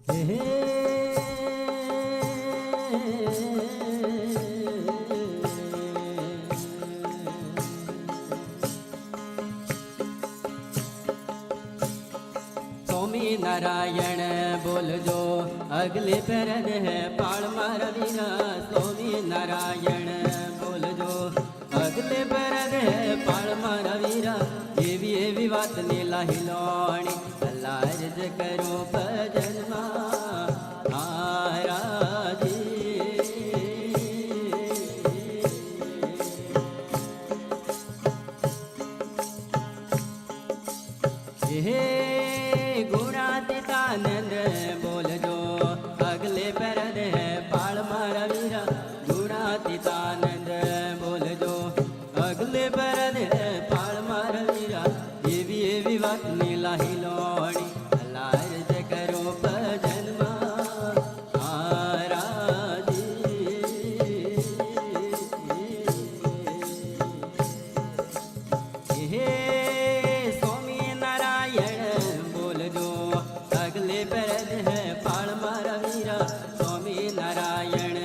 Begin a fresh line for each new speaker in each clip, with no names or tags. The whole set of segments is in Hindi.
स्वामी नारायण बोलजो अगले पैरन है पाल मारा वीरा। स्वामी नारायण बोलजो अगले पैरन है पाल मारा वीरा। एवी एवी बात ने लाही लोणी अल्लाह ज करो भजन महाराज हे गुणातीतानंद बोलजो अगले पैरन है पाल मारा वीरा। गुणातीतानंद बोलजो अगले पैरन है पाल मारा वीरा। एवी एवी बात नीलाही लोणी अल्लाह ज करो भजन महाराज हे स्वामी नारायण बोलजो अगले पैरन है पाल मारा वीरा। स्वामी नारायण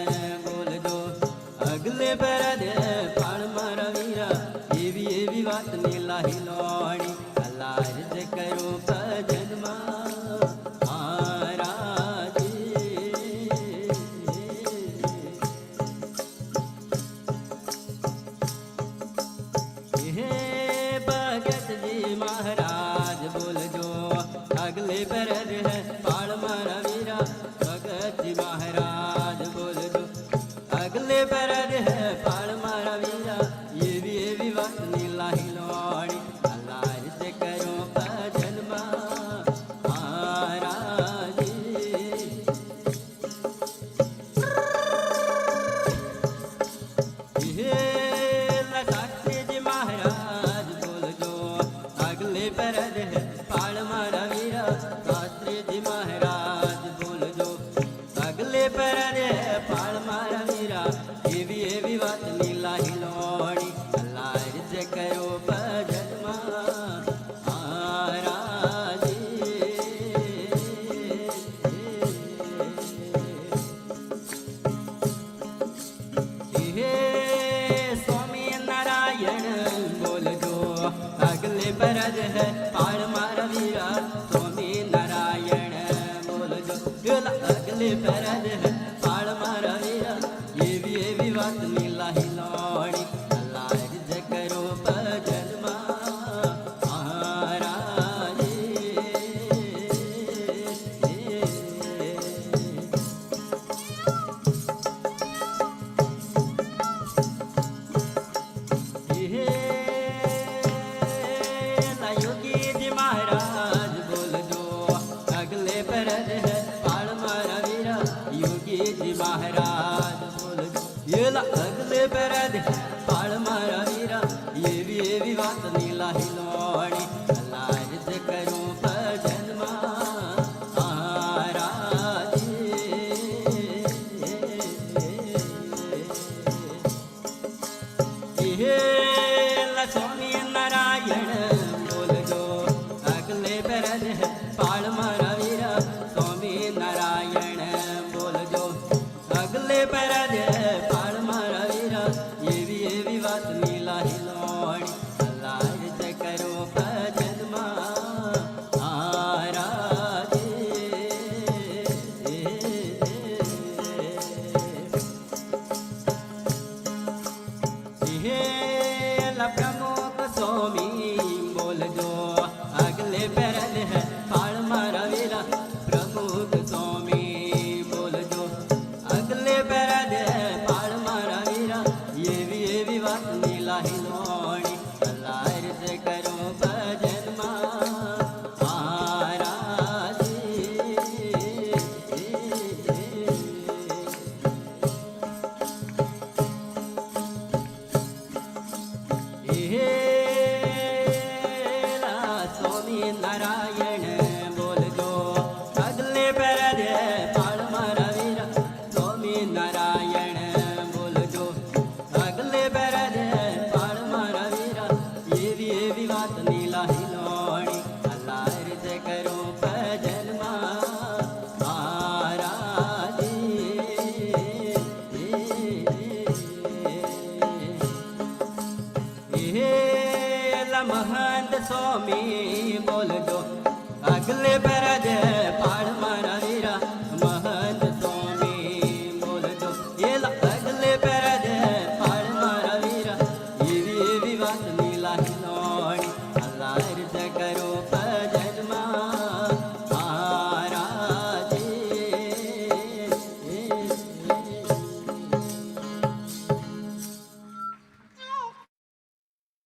बोलजो अगले पैरन है पाल मारा वीरा। एवी एवी बात नीलाही लोणी अल्लाह ज करो भजन महाराज हे भगत जी महाराज बोलजो अगले पैरन है पाल मारा वीरा। भगत जी महाराज बोलजो अगले पैरन है पाल मारा वीरा। एवी एवी बात नीलाही लोणी अल्लाह ज करो भजन महाराज हे शास्त्री जी महाराज बोलजो अगले पैरन है पाल मारा वीरा। शास्त्री जी महाराज बोलजो अगले पैरन है पाल मारा वीरा। एवी एवी बात नीलाही लोणी अल्लाह ज करो भजन महाराज हे स्वामी नारायण बोलजो अगले पैरन है पाल मारा वीरा। स्वामी नारायण बोलजो अगले पैरन है पाल मारा वीरा। एवी एवी बात नीलाही लोणी अल्लाह ज करो भजन महाराज हे योगी जी महाराज बोलजो अगले पैरन है पाल मारा वीरा। योगी जी महाराज बोलजो अगले पैरन है पाल मारा वीरा। एवी एवी बात नीलाही लोणी अल्लाह ज करो भजन महाराज हे स्वामी नारायण बोलजो अगले पैरन है पाल मारा वीरा। स्वामी नारायण बोलजो अगले पैरन है पाल मारा वीरा। एवी एवी बात नीलाही लोणी अल्लाह ज करो भजन महाराज हे प्रमुख स्वामी बोलजो अगले पैरन है पाल मारा वीरा। प्रमुख स्वामी बोलजो अगले पैरन है पाल मारा वीरा। एवी एवी बात नीलाही लोणी अल्लाह ज करो भजन महाराज हे स्वामी नारायण बोलजो अगले पैरन है पाल मारा वीरा। स्वामी नारायण बोलजो अगले पैरन है पाल मारा वीरा। एवी एवी बात नीलाही लोणी अल्लाह ज करो भजन महाराज મહંત સ્વામી બોલજો આગલે પર જ